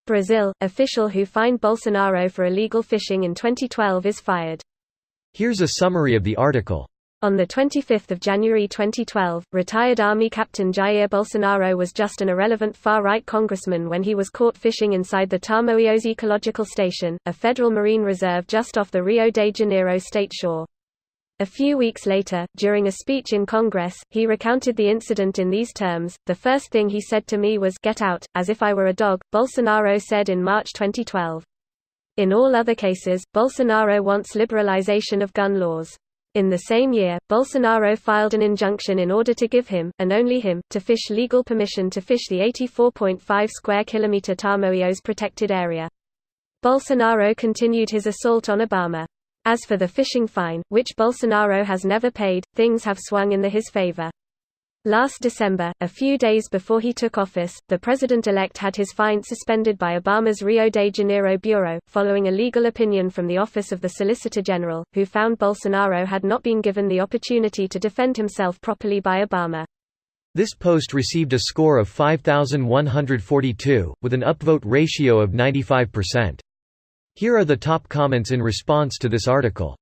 Brazil, official who fined Bolsonaro for illegal fishing in 2012 is fired. Here's a summary of the article. On 25 January 2012, retired Army Captain Jair Bolsonaro was just an irrelevant far-right congressman when he was caught fishing inside the Tamoios Ecological Station, a federal marine reserve just off the Rio de Janeiro state shore. A few weeks later, during a speech in Congress, he recounted the incident in these terms: "The first thing he said to me was, 'Get out,' as if I were a dog," Bolsonaro said in March 2012. In all other cases, Bolsonaro wants liberalization of gun laws. In the same year, Bolsonaro filed an injunction in order to give him, and only him, to fish legal permission to fish the 84.5 square kilometer Tamoios protected area. Bolsonaro continued his assault on Obama. As for the fishing fine, which Bolsonaro has never paid, things have swung in his favor. Last December, a few days before he took office, the president-elect had his fine suspended by Obama's Rio de Janeiro bureau, following a legal opinion from the Office of the Solicitor General, who found Bolsonaro had not been given the opportunity to defend himself properly by Obama. This post received a score of 5,142, with an upvote ratio of 95%. Here are the top comments in response to this article.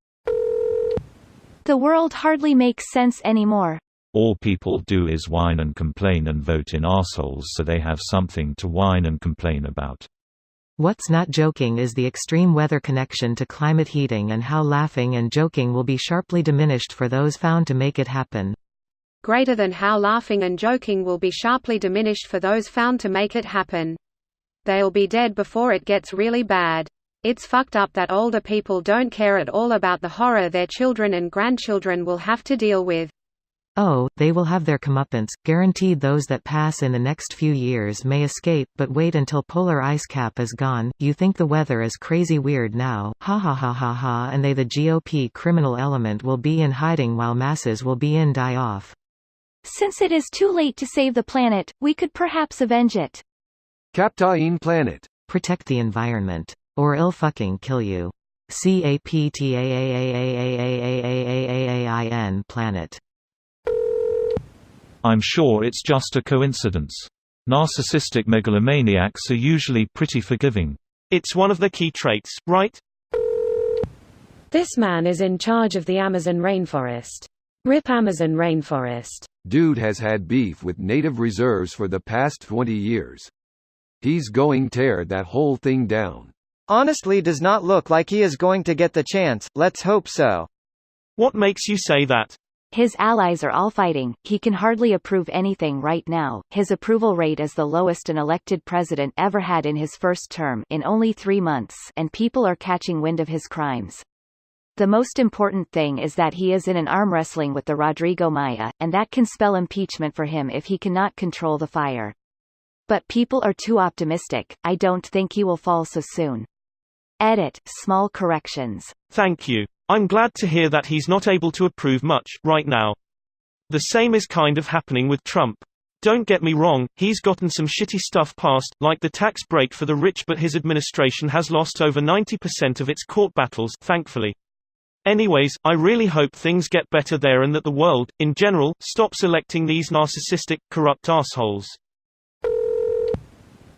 The world hardly makes sense anymore. All people do is whine and complain and vote in arseholes so they have something to whine and complain about. What's not joking is the extreme weather connection to climate heating and how laughing and joking will be sharply diminished for those found to make it happen. Greater than how laughing and joking will be sharply diminished for those found to make it happen. They'll be dead before it gets really bad. It's fucked up that older people don't care at all about the horror their children and grandchildren will have to deal with. Oh, they will have their comeuppance, guaranteed. Those that pass in the next few years may escape, but wait until polar ice cap is gone. You think the weather is crazy weird now, ha ha ha ha ha, and the GOP criminal element will be in hiding while masses will be in die-off. Since it is too late to save the planet, we could perhaps avenge it. Captain Planet. Protect the environment. Or it'll fucking kill you. CAPTAIN planet. I'm sure it's just a coincidence. Narcissistic megalomaniacs are usually pretty forgiving. It's one of the key traits, right? This man is in charge of the Amazon rainforest. RIP Amazon rainforest. Dude has had beef with native reserves for the past 20 years. He's going tear that whole thing down. Honestly, does not look like he is going to get the chance. Let's hope so. What makes you say that? His allies are all fighting. He can hardly approve anything right now. His approval rate is the lowest an elected president ever had in his first term, in only 3 months, and people are catching wind of his crimes. The most important thing is that he is in an arm wrestling with the Rodrigo Maia, and that can spell impeachment for him if he cannot control the fire. But people are too optimistic. I don't think he will fall so soon. Edit. Small corrections. Thank you. I'm glad to hear that he's not able to approve much, right now. The same is kind of happening with Trump. Don't get me wrong, he's gotten some shitty stuff passed, like the tax break for the rich, but his administration has lost over 90% of its court battles, thankfully. Anyways, I really hope things get better there and that the world, in general, stops electing these narcissistic, corrupt assholes.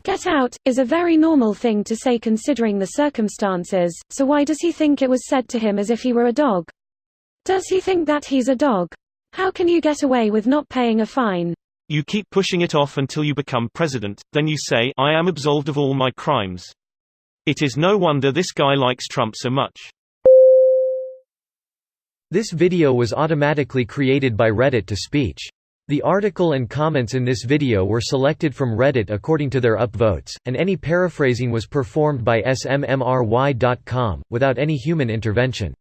Get out is a very normal thing to say considering the circumstances, so why does he think it was said to him as if he were a dog? Does he think that he's a dog? How can you get away with not paying a fine? You keep pushing it off until you become president, then you say, I am absolved of all my crimes. It is no wonder this guy likes Trump so much. This video was automatically created by Reddit to speech. The article and comments in this video were selected from Reddit according to their upvotes, and any paraphrasing was performed by smmry.com, without any human intervention.